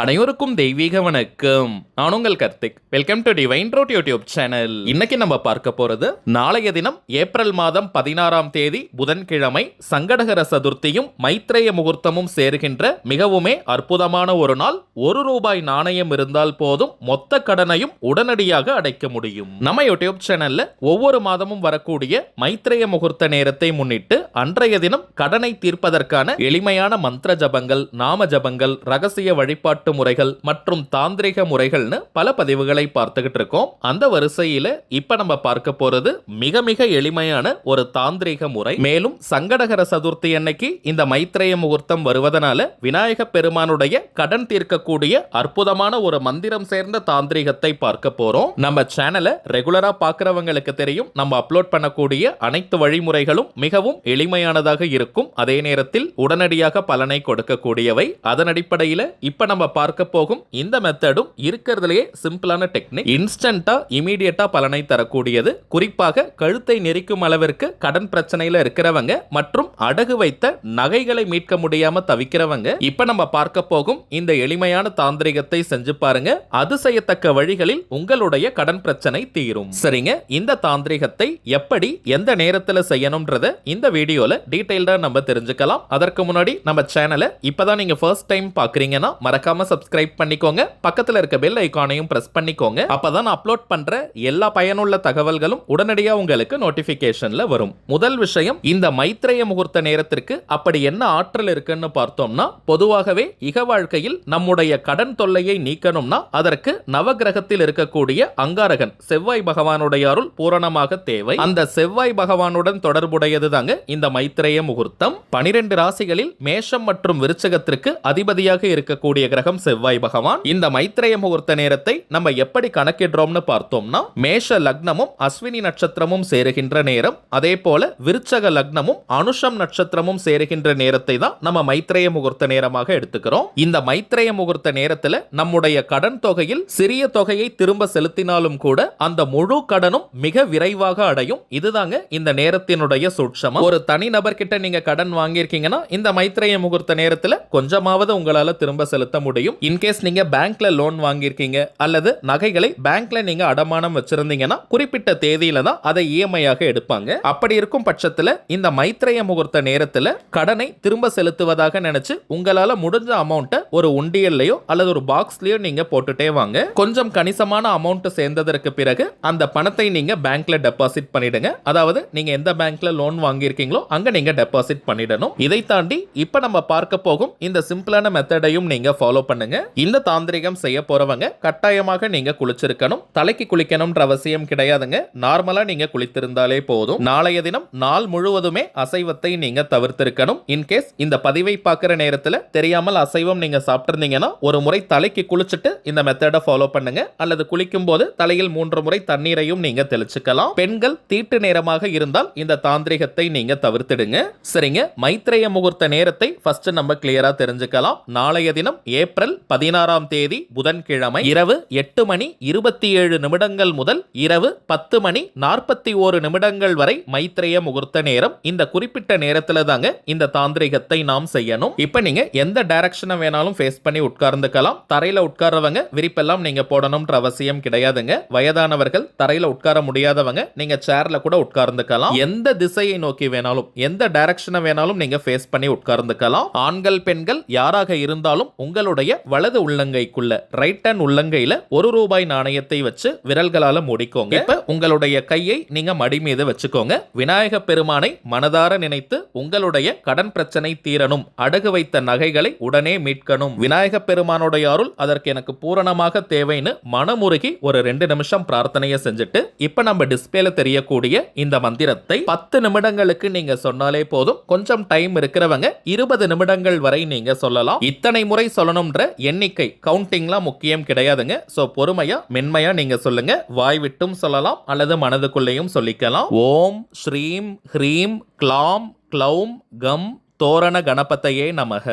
அனைவருக்கும் தெய்வீக வணக்கம். நான் உங்கள் Karthik. Welcome to divine truth YouTube channel. இன்னைக்கு நம்ம பார்க்க போறது நாளைய தினம் ஏப்ரல் மாதம் 16ஆம் தேதி புதன்கிழமை சங்கடகர சதுர்த்தியும் மைத்ரேய முகூர்த்தமும் சேர்கின்ற மிகவுமே அற்புதமான ஒரு நாள். ₹1 நாணயம் இருந்தால் போதும் மொத்த கடனையும் உடனடியாக அடைக்க முடியும். நம்ம யூடியூப் சேனல்ல ஒவ்வொரு மாதமும் வரக்கூடிய மைத்ரேய முகூர்த்த நேரத்தை முன்னிட்டு அன்றைய தினம் கடனை தீர்ப்பதற்கான எளிமையான மந்திர ஜபங்கள், நாம ஜபங்கள், ரகசிய வழிபாட்டு முறைகள் மற்றும் தாந்திரிக முறைகள்னு பல பதிவுகளை பார்த்துக்கிட்டு இருக்கோம். அந்த வரிசையில இப்ப நம்ம பார்க்க போறது மிக மிக எளிமையான ஒரு தாந்திரிக முறை. மேலும் சங்கடகர சதுர்த்தி அன்னைக்கு இந்த மைத்ரேய முகூர்த்தம் வருவதனால விநாயக பெருமானுடைய கடன் தீர்க்கக்கூடிய அற்புதமான ஒரு மந்திரம் சேர்ந்த தாந்திரிகத்தை பார்க்க போறோம். நம்ம சேனலை ரெகுலரா பார்க்கிறவங்களுக்கு தெரியும், நம்ம அப்லோட் பண்ணக்கூடிய அனைத்து வழிமுறைகளும் மிகவும் எளிமையானதாக இருக்கும். அதே நேரத்தில் உடனடியாக பலனை கொடுக்கக்கூடியவை. அதன் அடிப்படையில் இப்ப நம்ம பார்க்க போகும் இந்த மெத்தடும் இருக்கிறதுலேயே சிம்பிளான டெக்னிக். இன்ஸ்டன்டா இமீடியட்டா பலனை தரக்கூடியது. குறிப்பாக கழுத்தை நெரிக்கும் அளவிற்கு கடன் பிரச்சனையில இருக்கிறவங்க மற்றும் அடகு வைத்த நகைகளை மீட்க முடியாம தவிக்கிறவங்க இப்ப நம்ம பார்க்க போகும் இந்த எளிமையான தாந்திரிகத்தை செஞ்சு பாருங்க. அது செய்யத்தக்க வழிகளில் உங்களுடைய கடன் பிரச்சனை தீரும். சரிங்க, இந்த தாந்திரிகத்தை எப்படி எந்த நேரத்தில் செய்யணும்ன்றத இந்த வீடியோல டீடைல்டா நம்ம தெரிஞ்சுக்கலாம். அதற்கு முன்னாடி நம்ம சேனலை இப்பதான் நீங்க ஃபர்ஸ்ட் டைம் பாக்குறீங்கன்னா மறக்காம சப்ஸ்கிரைப் பண்ணிக்கோங்க. பக்கத்துல இருக்க பெல் ஐகானையும் பிரஸ் பண்ணிக்கோங்க. அப்பதான் நான் அப்லோட் பண்ற எல்லா பயனுள்ள தகவல்களும் உடனடியா உங்களுக்கு நோட்டிபிகேஷன்ல வரும். முதல் விஷயம், இந்த மைத்ரேய முகூர்த்த நேரத்திற்கு அப்படி என்ன ஆற்றல் இருக்குன்னு பார்த்தோம்னா, பொதுவாகவே இக வாழ்க்கையில் நம்முடைய கடன் தொல்லையை நீக்கணும்னா அதற்கு நவகிரகத்தில் இருக்கக்கூடிய அங்காரகன் செவ்வாய் பகவானுடைய அருள் பூரணமாக தேவை. அந்த செவ்வாய் பகவானுடன் தொடர்புடையது தாங்க இந்த மைத்ரேய முகூர்த்தம். 12 ராசிகளில் மேஷம் மற்றும் விருச்சகத்திற்கு அதிபதியாக இருக்கக்கூடிய கிரகம் செவ்வாய் பகவான். இந்த மைத்ரேய முகூர்த்த நேரத்தை நம்ம எப்படி கணக்கிடுறோம்னு பார்த்தோம்னா, மேஷ லக்னமும் அஸ்வினி நட்சத்திரமும் சேருகின்ற நேரம், அதே போல விருச்சக லக்னமும் அனுஷம் நட்சத்திரமும் சேருகின்ற நேரத்தை தான் நம்ம மைத்ரேய முகூர்த்த நேரமாக எடுத்துக்கிறோம். இந்த மைத்ரேய முகூர்த்த நேரத்தில் நம்முடைய கடன் தொகையில் சிறிய தொகையை திரும்ப செலுத்தினாலும் கூட அந்த முழு கடனும் மிக விரைவாக அடையும். இதுதாங்க இந்த நேரத்தினுடைய சூட்சமம். ஒரு தனி நபர் கிட்ட நீங்க கடன் வாங்கியிருக்கீங்கன்னா இந்த மைத்ரேய முகூர்த்த நேரத்தில் கொஞ்சமாவது உங்களால திரும்ப செலுத்த முடியும். இன்கேஸ் நீங்க பேங்க்ல லோன் வாங்கியிருக்கீங்க அல்லது நகைகளை பேங்க்ல நீங்க அடமானம் வச்சிருந்தீங்கன்னா குறிப்பிட்ட தேதியில தான் அதை இஎம்ஐயாக எடுப்பாங்க. அப்படி இருக்கும் பட்சத்தில் இந்த மைத்ரேய முகூர்த்த நேரத்தில் கடனை திரும்ப செலுத்துவதாக நினைச்சு உங்களால முடிஞ்ச அமௌண்ட்டை ஒரு உண்டியல்லையோ அல்லது ஒரு பாக்ஸ்லயோ நீங்க போட்டுட்டே வாங்க. கொஞ்சம் கணிசமான அமௌண்ட் சேர்ந்ததற்கு பிறகு அந்த பணத்தை நீங்க பேங்க்ல டெபாசிட் பண்ணிடுங்க. அதாவது நீங்க எந்த பேங்க்ல லோன் வாங்கியிருக்கீங்களோ அங்க நீங்க டெபாசிட் பண்ணிடணும். இதை தாண்டி இப்ப நம்ம பார்க்க போகும் இந்த சிம்பிளான மெத்தடையும் நீங்க ஃபாலோ பண்ணுங்க. இந்த தாந்திரிகம் செய்ய போறவங்க கட்டாயமாக நீங்க குளிச்சிருக்கணும். தலைக்கு குளிக்கணும்ன்ற அவசியம் கிடையாதுங்க. நார்மலா நீங்க குளித்திருந்தாலே போதும். நாளைய தினம் நாள் முழுவதுமே அசைவத்தை நீங்க தவிர்த்திருக்கணும். இன்கேஸ் இந்த பதிவை பார்க்கிற நேரத்தில் தெரியாமல் அசைவம் நீங்க சாப்பிட்டிருந்தீங்கன்னா ஒரு முறை தலைக்கு குளிச்சுட்டு இந்த மெத்தடை ஃபாலோ பண்ணுங்க. அல்லது குளிக்கும் போது தலையில் 3 முறை தண்ணீரையும் நீங்க தெளிச்சுக்கலாம். பெண்கள் தீட்டு நேரமாக இருந்தால் இந்த தாந்திரிகத்தை நீங்க தவிர்த்திடுங்க. சரிங்க, மைத்ரேய முகூர்த்த நேரத்தை ஃபர்ஸ்ட் நம்ம கிளியரா தெரிஞ்சுக்கலாம். நாளைய தினம் ஏப்ரல் 16ஆம் தேதி புதன்கிழமை இரவு 8:27 முதல் இரவு 10:41 வரை மைத்ரேய முகூர்த்த நேரம். இந்த குறிப்பிட்ட நேரத்துல தாங்க இந்த தாந்திரிகத்தை நாம் செய்யணும். இப்ப நீங்க எந்த டைரக்ஷனை வேணாலும் ஃபேஸ் பண்ணி உட்கார்ந்துக்கலாம். தரையில உட்கார்றவங்க விரிப்பெல்லாம் நீங்க போடணும்ன்ற அவசியம் கிடையாதுங்க. வயதானவர்கள், தரையில உட்கார முடியாதவங்க நீங்க சேர்ல கூட உட்கார்ந்துக்கலாம். எந்த திசையை நோக்கி வேணாலும் எந்த டைரக்ஷனை வேணாலும் நீங்க ஃபேஸ் பண்ணி உட்கார்ந்துக்கலாம். ஆண்கள் பெண்கள் யாராக இருந்தாலும் உங்களுடைய வலது உள்ளங்கைக்குள்ள ரைட் ஹேண்ட் உள்ளங்கையில ₹1 நாணயத்தை வச்சு விரல்களால மூடிக்கோங்க. இப்ப உங்களுடைய கையை நீங்க மடி மீது வச்சுக்கோங்க. விநாயக பெருமானை மனதார நினைத்து உங்களுடைய கடன் பிரச்சனை தீரணும், அடகு வைத்த நகைகளை உடனே மீட்கணும், விநாயக பெருமானுடைய அருள் அதற்கு எனக்கு பூரணமாக தேவைன்னு மனமுருகி ஒரு 2 நிமிஷம் பிரார்த்தனையை செஞ்சுட்டு இப்ப நம்ம டிஸ்பிளேல தெரியக்கூடிய இந்த மந்திரத்தை 10 நிமிடங்களுக்கு நீங்க சொன்னாலே போதும். கொஞ்சம் டைம் இருக்கிறவங்க 20 நிமிடங்கள் வரை நீங்க சொல்லலாம். இத்தனை முறை சொல்லணும்ன்ற எண்ணிக்கை கவுண்டிங்லாம் முக்கியம் கிடையாதுங்க. சோ பொறுமையா மென்மையா நீங்க சொல்லுங்க. வாய் விட்டும் சொல்லலாம் அல்லது மனதுக்குள்ளேயும் சொல்லிக்கலாம். ஓம் ஸ்ரீம் ஹ்ரீம் க்ளாம் க்ளௌம் கம் தோரண கணபதையே நமக.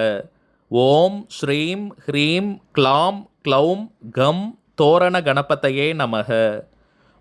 ஓம் ஸ்ரீம் ஹ்ரீம் க்ளாம் க்ளௌம் கம் தோரண கணபதையே நமக.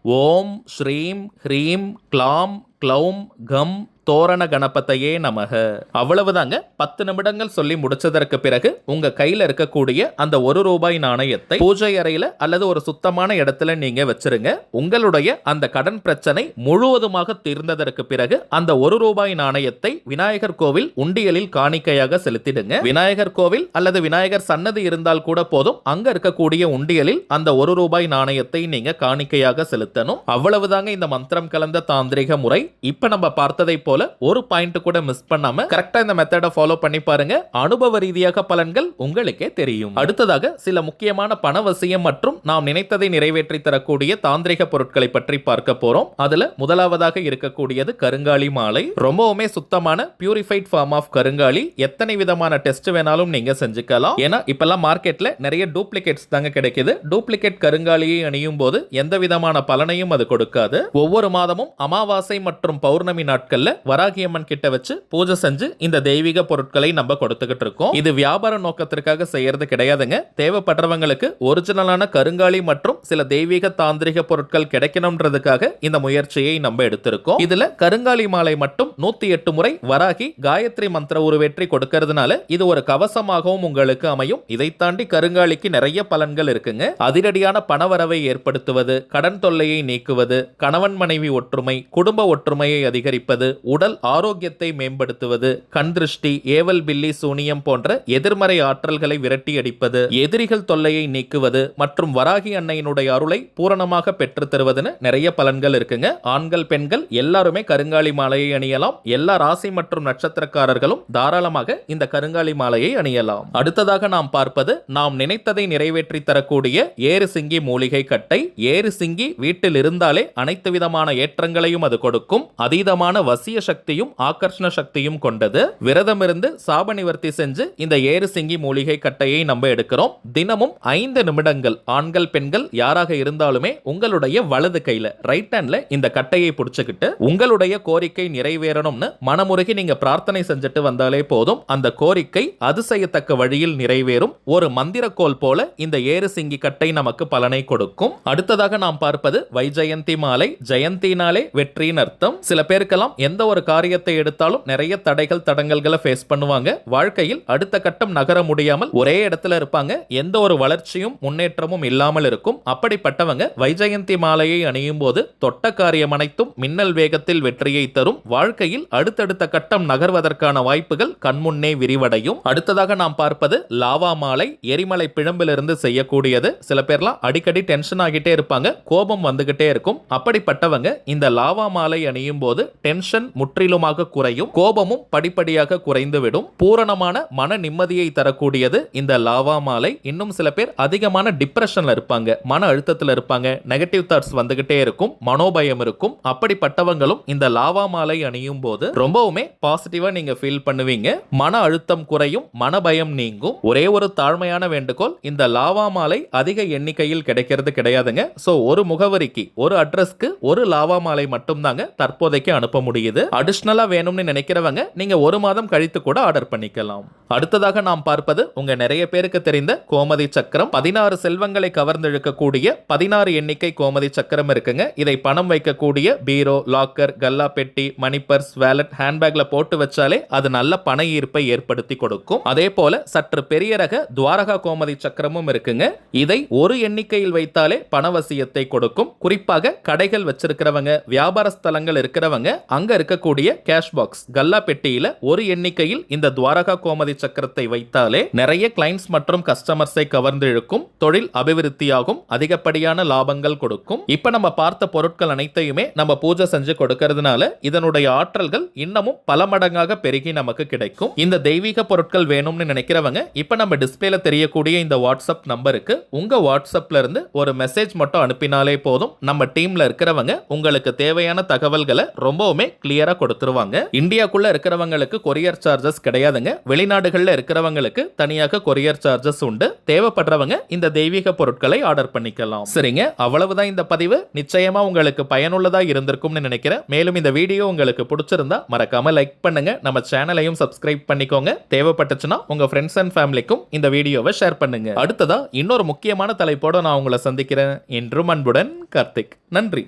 ஓம் ஸ்ரீம் ஹ்ரீம் க்ளாம் க்ளௌம் கம் தோரண கணபதையே நமக. அவ்வளவுதாங்க. 10 நிமிடங்கள் சொல்லி முடிச்சதற்கு பிறகு உங்க கையில இருக்கக்கூடிய அந்த ₹1 நாணயத்தை பூஜை அறையில அல்லது ஒரு சுத்தமான இடத்துல நீங்க வச்சிருங்க. உங்களுடைய அந்த கடன் பிரச்சனை முழுவதுமாக தீர்ந்ததற்கு பிறகு அந்த ₹1 நாணயத்தை விநாயகர் கோவில் உண்டியலில் காணிக்கையாக செலுத்திடுங்க. விநாயகர் கோவில் அல்லது விநாயகர் சன்னதி இருந்தால் கூட போதும். அங்க இருக்கக்கூடிய உண்டியலில் அந்த ₹1 நாணயத்தை நீங்க காணிக்கையாக செலுத்தணும். அவ்வளவுதாங்க இந்த மந்திரம் கலந்த தாந்திரிக முறை. இப்ப நம்ம பார்த்ததை போல ஒரு பாயிண்ட் கூட மிஸ் பண்ணாம கரெக்டா இந்த மெத்தட ஃபாலோ பண்ணி பாருங்க. அனுபவ ரீதியாக பலன்கள் உங்களுக்கே தெரியும். அடுத்ததாக சில முக்கியமான பணவசியம் மற்றும் நாம் நினைத்ததை நிறைவேற்றி தரக்கூடிய தாந்திரிக பொருட்களை பற்றி பார்க்க போறோம். அதுல முதலாவதாக இருக்கக்கூடியது கருங்காலி மாலை. ரொம்பவுமே சுத்தமான பியூரிஃபைட் ஃபார்ம் ஆஃப் கருங்காலி. எத்தனை விதமான டெஸ்ட் வேணாலும் நீங்க செஞ்சுக்கலாம். ஏன்னா இப்பெல்லாம் மார்க்கெட்ல நிறைய டூப்ளிகேட்ஸ் தாங்க கிடைக்குது. டூப்ளிகேட் கருங்காலியை அணியும் போது எந்த விதமான பலனையும் அது கொடுக்காது. ஒவ்வொரு மாதமும் அமாவாசை மற்றும் பௌர்ணமி நாட்கள்ல வராகியம்மன் கிட்ட வச்சு பூஜை செஞ்சு இந்த தெய்வீக பொருட்களை நம்ம கொடுத்துக்கிட்டு இருக்கோம். இது வியாபார நோக்கத்திற்காக செய்யறது கிடையாதுங்க. தேவைப்படுறவங்களுக்கு ஒரிஜினலான கருங்காலி மற்றும் சில தெய்வீக தாந்திரிக பொருட்கள் கிடைக்கணும்ன்றதுக்காக இந்த முயற்சியை நம்ம எடுத்திருக்கோம். இதுல கருங்காலி மாலை மட்டும் 108 முறை வராகி காயத்ரி மந்திர உருவேற்றி கொடுக்கிறதுனால இது ஒரு கவசமாகவும் உங்களுக்கு அமையும். இதை தாண்டி கருங்காலிக்கு நிறைய பலன்கள் இருக்குங்க. அதிரடியான பணவரவை ஏற்படுத்துவது, கடன் தொல்லையை நீக்குவது, கணவன் மனைவி ஒற்றுமை, குடும்ப ஒற்றுமையை அதிகரிப்பது, உடல் ஆரோக்கியத்தை மேம்படுத்துவது, கண் திருஷ்டி, ஏவல் பில்லி சூனியம் போன்ற எதிர்மறை ஆற்றல்களை விரட்டி அடிப்பது, எதிரிகள் தொல்லையை நீக்குவது மற்றும் வராகி அன்னையினுடைய அருளை பூரணமாக பெற்று தருவதுன்னு நிறைய பலன்கள் இருக்குங்க. ஆண்கள் பெண்கள் எல்லாருமே கருங்காலி மாலையை அணியலாம். எல்லா ராசி மற்றும் நட்சத்திரக்காரர்களும் தாராளமாக இந்த கருங்காலி மாலையை அணியலாம். அடுத்ததாக நாம் பார்ப்பது நாம் நினைத்ததை நிறைவேற்றி தரக்கூடிய ஏறு சிங்கி மூலிகை கட்டை. ஏறு சிங்கி வீட்டில் இருந்தாலே அனைத்து விதமான ஏற்றங்களையும் அது கொடுக்கும். அதீதமான வசிய சக்தியும் ஆகர்ஷண சக்தியும் கொண்டது. விரதம் இருந்து சாப நிவர்த்தி செஞ்சு இந்த ஏறு சிங்கி மூலிகை கட்டையை நம்ம எடுக்கிறோம். தினமும் 5 நிமிடங்கள் ஆண்கள் பெண்கள் யாராக இருந்தாலுமே உங்களுடைய வலது கையில ரைட் ஹேண்ட்ல இந்த கட்டையை பிடிச்சுக்கிட்டு உங்களுடைய கோரிக்கை நிறைவேறணும்னு மனமுருகி நீங்க பிரார்த்தனை செஞ்சுட்டு வந்தாலே போதும். அந்த கோரிக்கை அதிசயத்தக்க வழியில் நிறைவேறும். ஒரு மந்திரக்கோல் போல இந்த ஏறு சிங்கி கட்டை நமக்கு பலனை கொடுக்கும். அடுத்ததாக நாம் பார்ப்பது வைஜெயந்தி மாலை. ஜெயந்தினாலே வெற்றியின் அர்த்தம். சில பேருக்கெல்லாம் எந்த ஒரு காரியத்தை எடுத்தாலும் நிறைய தடைகள் தடங்கல்களை ஃபேஸ் பண்ணுவாங்க. வாழ்க்கையில் அடுத்த கட்டம் நகர முடியாமல் ஒரே இடத்துல இருப்பாங்க. எந்த ஒரு வளர்ச்சியும் முன்னேற்றமும் இல்லாமல் இருக்கும். அப்படிப்பட்டவங்க வைஜெயந்தி மாலையை அணியும் போது தொட்ட காரியம் அனைத்தும் மின்னல் வேகத்தில் வெற்றியை தரும். வாழ்க்கையில் அடுத்தடுத்த கட்டம் நகர்வதற்கான வாய்ப்புகள் கண்முன்னே விரிவடையும். அடுத்ததாக நாம் பார்ப்பது லாவா மாலை. எரிமலை பிழம்பிலிருந்து செய்யக்கூடியது. சில பேர்லாம் அடிக்கடி டென்ஷன் ஆகிட்டே இருப்பாங்க. கோபம் வந்துகிட்டே இருக்கும். அப்படிப்பட்டவங்க இந்த லாவா மாலை அணியும் போது டென்ஷன் முற்றிலுமாக குறையும். கோபமும் படிப்படியாக குறைந்துவிடும். பூரணமான மன நிம்மதியை தரக்கூடியது இந்த லாவா மாலை. இன்னும் சில பேர் அதிகமான டிப்ரெஷன்ல இருப்பாங்க, மன அழுத்தத்தில் இருப்பாங்க, நெகட்டிவ் தாட்ஸ் வந்துகிட்டே இருக்கும், மனோபயம் இருக்கும். அப்படிப்பட்டவங்களும் இந்த லாவா மாலை அணியும் போது ரொம்பவுமே பாசிட்டிவா நீங்க ஃபீல் பண்ணுவீங்க. மன அழுத்தம் குறையும், மனபயம் நீங்கும். ஒரே ஒரு தாழ்மையான வேண்டுகோள், இந்த லாவா மாலை அதிக எண்ணிக்கையில் கிடைக்கிறது கிடையாதுங்க. சோ ஒரு முகவரிக்கு ஒரு அட்ரஸ்க்கு ஒரு லாவா மாலை மட்டும் தாங்க தற்போதைக்கு அனுப்ப முடியுது. அடிஷனலா வேணும்னு நினைக்கிறவங்க நீங்க 1 மாதம் கழித்து கூட ஆர்டர் பண்ணிக்கலாம். அடுத்ததாக நாம் பார்ப்பது உங்க நிறைய பேருக்கு தெரிந்த கோமதி சக்கரம். 16 செல்வங்களை கவர்ந்தெழுக்கக்கூடிய 16 எண்ணிக்கை கோமதி சக்கரம் இருக்குங்க. இதை பணம் வைக்கக்கூடிய பீரோ, லாக்கர், கல்லா பெட்டி, மணி பர்ஸ், வேலட், ஹேண்ட்பேக்ல போட்டு வச்சாலே அது நல்ல பண ஈர்ப்பை ஏற்படுத்தி கொடுக்கும். அதே போல சற்று பெரிய ரக துவாரகா கோமதி சக்கரமும் இருக்குங்க. இதை ஒரு எண்ணிக்கையில் வைத்தாலே பணவசியத்தை கொடுக்கும். குறிப்பாக கடைகள் வச்சிருக்கிறவங்க, வியாபார ஸ்தலங்கள் இருக்கிறவங்க அங்க இருக்கக்கூடிய கேஷ் பாக்ஸ் கல்லா பெட்டியில ஒரு எண்ணிக்கையில் இந்த துவாரகா கோமதி சக்கரத்தை வைத்தாலே நிறைய கிளைண்ட்ஸ் மற்றும் கஸ்டமர்ஸை கவர்ந்து இழுக்கும். தொழில் அபிவிருத்தியாகும். அதிகப்படியான லாபங்கள் கொடுக்கும். இப்ப நம்ம பார்த்த பொருட்கள் அனைத்தையுமே நம்ம பூஜை செஞ்சு கொடுக்கிறதுனால இதனுடைய ஆற்றல்கள் இன்னமும் பல மடங்காக பெருகி நமக்கு கிடைக்கும். இந்த தெய்வீக பொருட்கள் வேணும்னு நினைக்கிறவங்க இப்ப நம்ம டிஸ்பிளேல தெரியக்கூடிய இந்த வாட்ஸ்அப் நம்பருக்கு உங்க வாட்ஸ்அப்ல இருந்து ஒரு மெசேஜ் மட்டும் அனுப்பினாலே போதும். நம்ம டீம்ல இருக்கிறவங்க உங்களுக்கு தேவையான தகவல்களை ரொம்பவுமே கிளியரா கொடுத்துருவாங்க. இந்தியாக்குள்ள இருக்கிறவங்களுக்கு கொரியர் சார்ஜஸ் கிடையாதுங்க. வெளிநாடுகள்ல இருக்கிறவங்களுக்கு தனியாக கொரியர் சார்ஜஸ் உண்டு. தேவைப்படுறவங்க இந்த தெய்வீக பொருட்களை ஆர்டர் பண்ணிக்கலாம். சரிங்க, அவ்வளவுதான் இந்த பதிவு. நிச்சயமா உங்களுக்கு பயனுள்ளதா இருந்திருக்கும்னு நினைக்கிறேன். மேலும் இந்த வீடியோ உங்களுக்கு பிடிச்சிருந்தா மறக்காம லைக் பண்ணுங்க. நம்ம சேனலையும் சப்ஸ்கிரைப் பண்ணிக்கோங்க. தேவைப்பட்டுச்சுன்னா உங்க ஃப்ரெண்ட்ஸ் அண்ட் ஃபேமிலிக்கும் இந்த வீடியோவை ஷேர் பண்ணுங்க. அடுத்ததா இன்னொரு முக்கியமான தலைப்போட நான் உங்களை சந்திக்கிறேன். என்றும் அன்புடன் கார்த்திக். நன்றி.